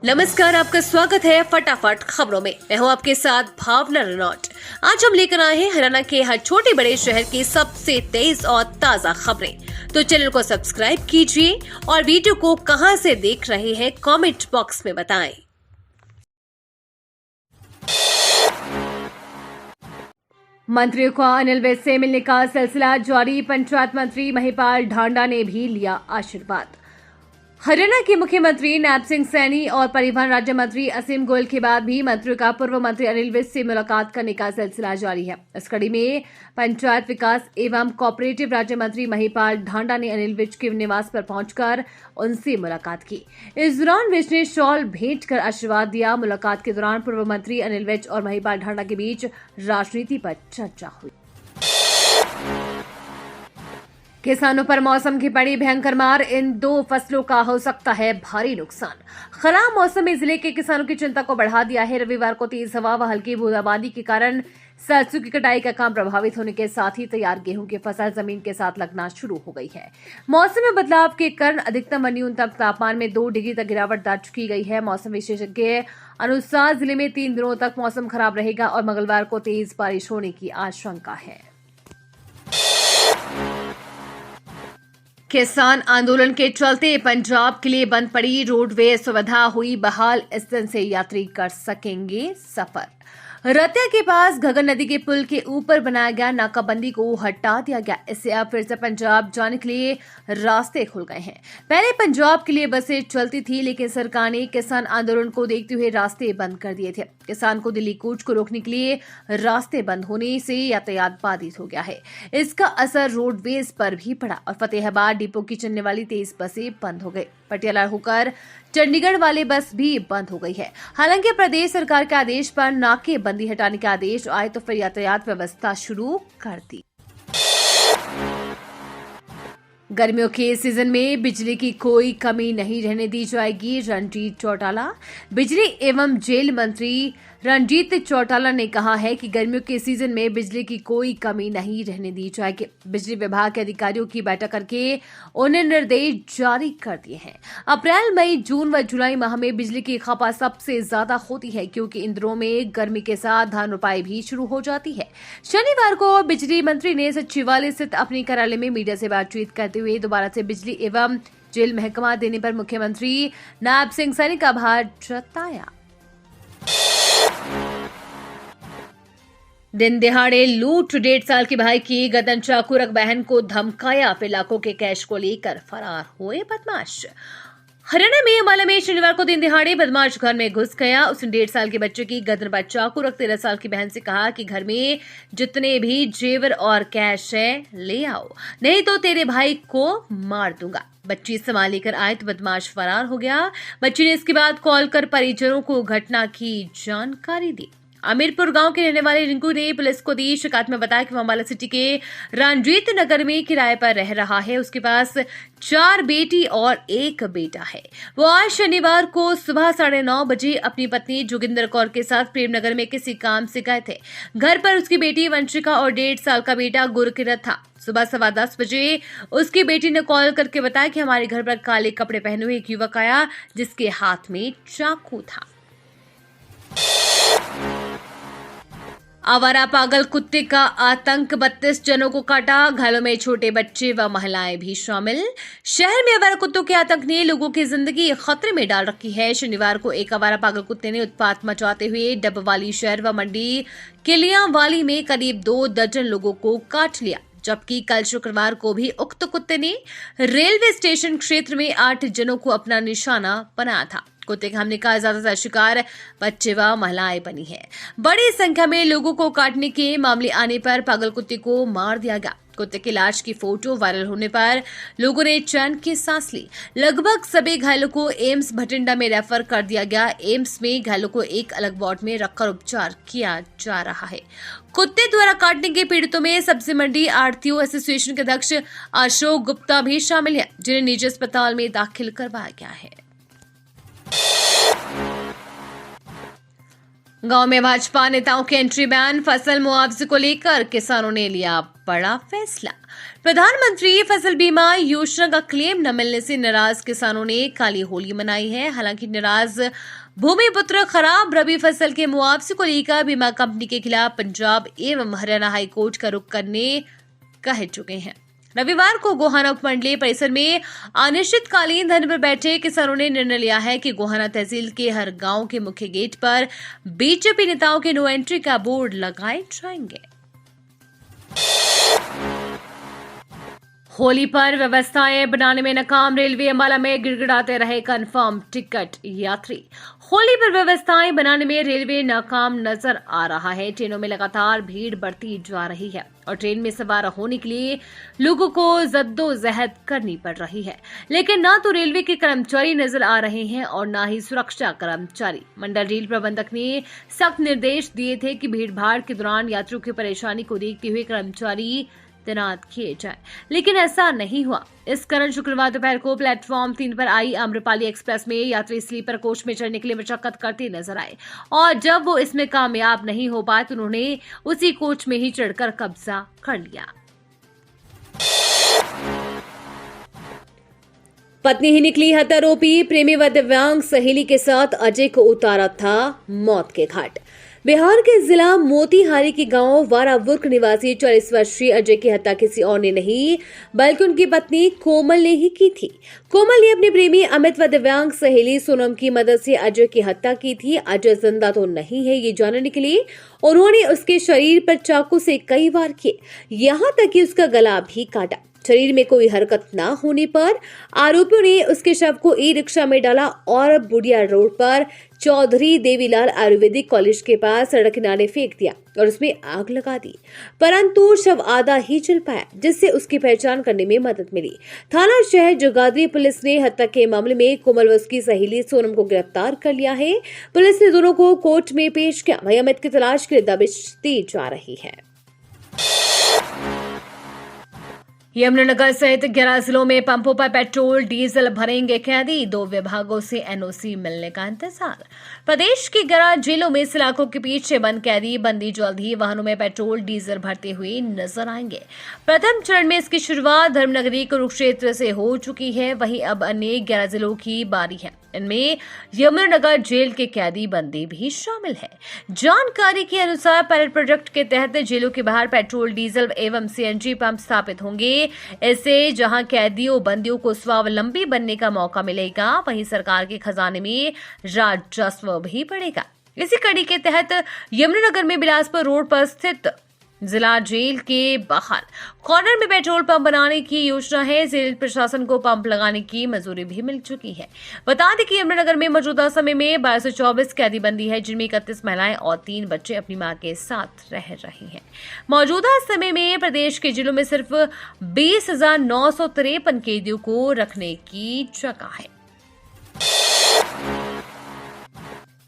नमस्कार, आपका स्वागत है फटाफट खबरों में। मैं हूं आपके साथ भावना रनौट। आज हम लेकर आए हैं हरियाणा के हर छोटे बड़े शहर की सबसे तेज और ताजा खबरें। तो चैनल को सब्सक्राइब कीजिए और वीडियो को कहां से देख रहे हैं कमेंट बॉक्स में बताएं। मंत्रियों को अनिल विज से मिलने का सिलसिला जारी। पंचायत मंत्री महिपाल ढांडा ने भी लिया आशीर्वाद। हरियाणा के मुख्यमंत्री नायब सिंह सैनी और परिवहन राज्य मंत्री असीम गोयल के बाद भी मंत्रियों का पूर्व मंत्री अनिल विज से मुलाकात करने का सिलसिला जारी है। इस कड़ी में पंचायत विकास एवं कोऑपरेटिव राज्य मंत्री महिपाल ढांडा ने अनिल विज के निवास पर पहुंचकर उनसे मुलाकात की। इस दौरान विज ने शॉल भेंट कर आशीर्वाद दिया। मुलाकात के दौरान पूर्व मंत्री अनिल विज और महिपाल ढांडा के बीच राजनीति पर चर्चा हुई। किसानों पर मौसम की पड़ी भयंकर मार। इन दो फसलों का हो सकता है भारी नुकसान। खराब मौसम में जिले के किसानों की चिंता को बढ़ा दिया है। रविवार को तेज हवा व हल्की बूंदाबांदी के कारण सरसों की कटाई का काम प्रभावित होने के साथ ही तैयार गेहूं की फसल जमीन के साथ लगना शुरू हो गई है। मौसम में बदलाव के कारण अधिकतम व न्यूनतम तापमान में 2 डिग्री तक गिरावट दर्ज की गई है। मौसम विशेषज्ञ अनुसार जिले में 3 दिनों तक मौसम खराब रहेगा और मंगलवार को तेज बारिश होने की आशंका है। किसान आंदोलन के चलते पंजाब के लिए बंद पड़ी रोडवेज सुविधा हुई बहाल। इस दिन से यात्री कर सकेंगे सफर। रतिया के पास घग्गर नदी के पुल के ऊपर बनाया गया नाकाबंदी को हटा दिया गया। इससे अब फिर से पंजाब जाने के लिए रास्ते खुल गए हैं। पहले पंजाब के लिए बसें चलती थी, लेकिन सरकार ने किसान आंदोलन को देखते हुए रास्ते बंद कर दिए थे। किसान को दिल्ली कूच को रोकने के लिए रास्ते बंद होने से यातायात बाधित हो गया है। इसका असर रोडवेज पर भी पड़ा और फतेहाबाद डिपो की चलने वाली 23 बसें बंद हो गई। पटियाला होकर चंडीगढ़ वाले बस भी बंद हो गई है। हालांकि प्रदेश सरकार के आदेश पर नाकेबंदी हटाने के आदेश आए तो फिर यातायात व्यवस्था शुरू कर दी। गर्मियों के सीजन में बिजली की कोई कमी नहीं रहने दी जाएगी। रणजीत चौटाला। बिजली एवं जेल मंत्री रणजीत चौटाला ने कहा है कि गर्मियों के सीजन में बिजली की कोई कमी नहीं रहने दी जाएगी। बिजली विभाग के अधिकारियों की बैठक करके उन्हें निर्देश जारी कर दिए हैं। अप्रैल, मई, जून व जुलाई माह में बिजली की खपत सबसे ज्यादा होती है, क्योंकि इन दिनों में गर्मी के साथ धान रोपाई भी शुरू हो जाती है। शनिवार को बिजली मंत्री ने सचिवालय स्थित अपने कार्यालय में मीडिया से बातचीत करते हुए दोबारा से बिजली एवं जेल महकमा देने पर मुख्यमंत्री नायब सिंह सैनी का आभार जताया। दिन दिहाड़े लूट। 1.5 साल की भाई की गर्दन चाकू रख बहन को धमकाया, फिर लाखों के कैश को लेकर फरार हुए बदमाश। हरियाणा में अंबाला में शनिवार को दिन दिहाड़े बदमाश घर में घुस गया। उसने 1.5 साल के बच्चे की गर्दन पर चाकू रख 13 साल की बहन से कहा कि घर में जितने भी जेवर और कैश है ले आओ, नहीं तो तेरे भाई को मार दूंगा। बच्ची सामान लेकर आए तो बदमाश फरार हो गया। बच्ची ने इसके बाद कॉल कर परिजनों को घटना की जानकारी दी। अमीरपुर गांव के रहने वाले रिंकू ने पुलिस को दी शिकायत में बताया कि वो अंबाला सिटी के रणजीत नगर में किराए पर रह रहा है। उसके पास 4 बेटी और 1 बेटा है। वो आज शनिवार को सुबह 9:30 बजे अपनी पत्नी जोगिंदर कौर के साथ प्रेमनगर में किसी काम से गए थे। घर पर उसकी बेटी वंशिका और 1.5 साल का बेटा गुरकिरत था। सुबह 10:15 बजे उसकी बेटी ने कॉल करके बताया कि हमारे घर पर काले कपड़े पहने हुए एक युवक आया, जिसके हाथ में चाकू था। आवारा पागल कुत्ते का आतंक, 32 जनों को काटा। घायलों में छोटे बच्चे व महिलाएं भी शामिल। शहर में आवारा कुत्तों के आतंक ने लोगों की जिंदगी खतरे में डाल रखी है। शनिवार को एक आवारा पागल कुत्ते ने उत्पात मचाते हुए डबवाली शहर व मंडी किलियांवाली में करीब 2 दर्जन लोगों को काट लिया, जबकि कल शुक्रवार को भी उक्त कुत्ते ने रेलवे स्टेशन क्षेत्र में 8 जनों को अपना निशाना बनाया था। कुत्ते के हमले का ज्यादातर शिकार बच्चे व महिलाएं बनी है। बड़ी संख्या में लोगों को काटने के मामले आने पर पागल कुत्ते को मार दिया गया। कुत्ते की लाश की फोटो वायरल होने पर लोगों ने चैन की सांस ली। लगभग सभी घायलों को एम्स भटिंडा में रेफर कर दिया गया। एम्स में घायलों को एक अलग वार्ड में रखकर उपचार किया जा रहा है। कुत्ते द्वारा काटने के पीड़ितों में सब्जी मंडी आढ़तियों एसोसिएशन के अध्यक्ष अशोक गुप्ता भी शामिल है, जिन्हें निजी अस्पताल में दाखिल करवाया गया है। गांव में भाजपा नेताओं के एंट्री बैन, फसल मुआवजे को लेकर किसानों ने लिया बड़ा फैसला। प्रधानमंत्री फसल बीमा योजना का क्लेम न मिलने से नाराज किसानों ने काली होली मनाई है। हालांकि नाराज भूमिपुत्र खराब रबी फसल के मुआवजे को लेकर बीमा कंपनी के खिलाफ पंजाब एवं हरियाणा हाईकोर्ट का रुख करने कह चुके हैं। रविवार को गोहाना उपमंडलीय परिसर में अनिश्चितकालीन धरने पर बैठे किसानों ने निर्णय लिया है कि गोहाना तहसील के हर गांव के मुख्य गेट पर बीजेपी नेताओं के नो एंट्री का बोर्ड लगाए जाएंगे। होली पर व्यवस्थाएं बनाने में नाकाम रेलवे, अंबाला में गिड़गिड़ाते रहे कंफर्म टिकट यात्री। होली पर व्यवस्थाएं बनाने में रेलवे नाकाम नजर आ रहा है। ट्रेनों में लगातार भीड़ बढ़ती जा रही है और ट्रेन में सवार होने के लिए लोगों को जद्दोजहद करनी पड़ रही है, लेकिन न तो रेलवे के कर्मचारी नजर आ रहे हैं और न ही सुरक्षा कर्मचारी। मंडल रेल प्रबंधक ने सख्त निर्देश दिए थे कि भीड़भाड़ के दौरान यात्रियों की परेशानी को देखते हुए कर्मचारी तैनात किए जाएं, लेकिन ऐसा नहीं हुआ। इस कारण शुक्रवार दोपहर को प्लेटफॉर्म 3 पर आई आम्रपाली एक्सप्रेस में यात्री स्लीपर कोच में चढ़ने के लिए मशक्कत करते नजर आए और जब वो इसमें कामयाब नहीं हो पाए तो उन्होंने उसी कोच में ही चढ़कर कब्जा कर लिया। पत्नी ही निकली हत्यारोपी, प्रेमी व दिव्यांग सहेली के साथ अजय को उतारा था मौत के घाट। बिहार के जिला मोतिहारी के गांव वारावुर्क निवासी 40 वर्षीय अजय की हत्या किसी और ने नहीं बल्कि उनकी पत्नी कोमल ने ही की थी। कोमल ने अपने प्रेमी अमित व दिव्यांग सहेली सोनम की मदद से अजय की हत्या की थी। अजय जिंदा तो नहीं है ये जानने के लिए उन्होंने उसके शरीर पर चाकू से कई वार किए, यहाँ तक कि उसका गला भी काटा। शरीर में कोई हरकत न होने पर आरोपियों ने उसके शव को ई रिक्शा में डाला और बुढ़िया रोड पर चौधरी देवीलाल आयुर्वेदिक कॉलेज के पास सड़क किनारे फेंक दिया और उसमें आग लगा दी, परंतु शव आधा ही जल पाया, जिससे उसकी पहचान करने में मदद मिली। थाना शहर जोगादरी पुलिस ने हत्या के मामले में कोमल व उसकी सहेली सोनम को गिरफ्तार कर लिया है। पुलिस ने दोनों को कोर्ट में पेश किया। वहीं अमित की तलाश के लिए दबिश दी जा रही है। यमुनानगर सहित 11 जिलों में पंपों पर पेट्रोल डीजल भरेंगे कैदी, 2 विभागों से एनओसी मिलने का इंतजार। प्रदेश की 11 जेलों में सलाखों के पीछे बंद कैदी बंदी जल्द ही वाहनों में पेट्रोल डीजल भरते हुए नजर आएंगे। प्रथम चरण में इसकी शुरुआत धर्मनगरी कुरुक्षेत्र से हो चुकी है, वहीं अब अन्य 11 जिलों की बारी है। इनमें यमुनानगर जेल के कैदी बंदी भी शामिल है। जानकारी के अनुसार पायलट प्रोजेक्ट के तहत जेलों के बाहर पेट्रोल डीजल एवं सीएनजी पंप स्थापित होंगे। इससे जहां कैदियों बंदियों को स्वावलंबी बनने का मौका मिलेगा, वहीं सरकार के खजाने में राजस्व भी बढ़ेगा। इसी कड़ी के तहत यमुनानगर में बिलासपुर रोड पर स्थित जिला जेल के बाहर कॉर्नर में पेट्रोल पंप बनाने की योजना है। जेल प्रशासन को पंप लगाने की मंजूरी भी मिल चुकी है। बता दें कि यमुनानगर में मौजूदा समय में 1224 कैदी बंदी है, जिनमें 31 महिलाएं और 3 बच्चे अपनी मां के साथ रह रहे हैं। मौजूदा समय में प्रदेश के जिलों में सिर्फ 20,953 कैदियों को रखने की जगह है।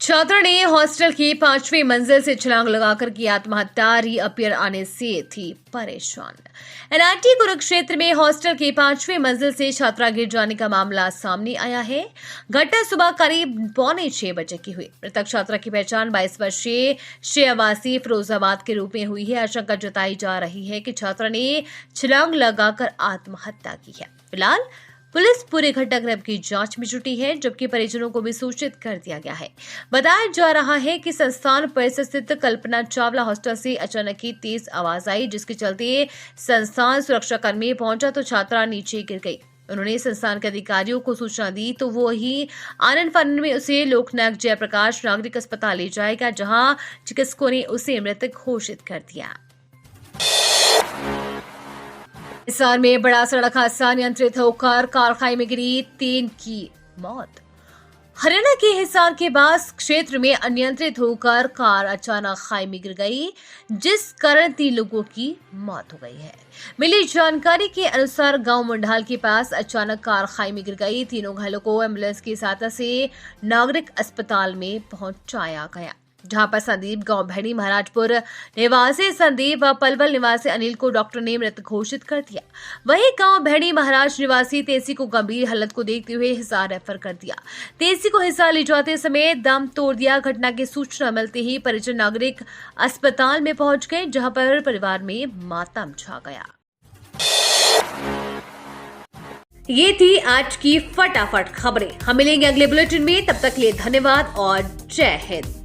छात्रा ने हॉस्टल की 5वीं मंजिल से छलांग लगाकर की आत्महत्या, रीअपियर आने से थी परेशान। एनआईटी कुरुक्षेत्र में हॉस्टल की 5वीं मंजिल से छात्रा गिर जाने का मामला सामने आया है। घटना सुबह करीब 5:45 बजे की हुई। मृतक छात्रा की पहचान 22 वर्षीय शेवासी फिरोजाबाद के रूप में हुई है। आशंका जताई जा रही है कि छात्रा ने छलांग लगाकर आत्महत्या की है। फिलहाल पुलिस पूरे घटनाक्रम की जांच में जुटी है, जबकि परिजनों को भी सूचित कर दिया गया है। बताया जा रहा है कि संस्थान परिसर स्थित कल्पना चावला हॉस्टल से अचानक ही तेज आवाज आई, जिसके चलते संस्थान सुरक्षाकर्मी पहुंचा तो छात्रा नीचे गिर गई। उन्होंने संस्थान के अधिकारियों को सूचना दी तो वो ही आनंद फानंद में उसे लोकनायक जयप्रकाश नागरिक अस्पताल ले जाएगा, जहां चिकित्सकों ने उसे मृत घोषित कर दिया। हिसार में बड़ा सड़क हादसा, नियंत्रित होकर कार खाई में गिरी, 3 की मौत। हरियाणा के हिसार के बास क्षेत्र में अनियंत्रित होकर कार अचानक खाई में गिर गई, जिस कारण 3 लोगों की मौत हो गई है। मिली जानकारी के अनुसार गांव मुंडाल के पास अचानक कार खाई में गिर गई। तीनों घायलों को एम्बुलेंस की सहायता से नागरिक अस्पताल में पहुंचाया गया। जहां पर संदीप गांव भैणी महाराजपुर निवासी संदीप व पलवल निवासी अनिल को डॉक्टर ने मृत घोषित कर दिया। वहीं गांव भैणी महाराज निवासी तेसी को गंभीर हालत को देखते हुए हिसार रेफर कर दिया। तेसी को हिसार ले जाते समय दम तोड़ दिया। घटना की सूचना मिलते ही परिजन नागरिक अस्पताल में पहुंच गए, जहां पर परिवार में मातम छा गया। ये थी आज की फटाफट खबरें। हम मिलेंगे अगले बुलेटिन में, तब तक के लिए धन्यवाद और जय हिंद।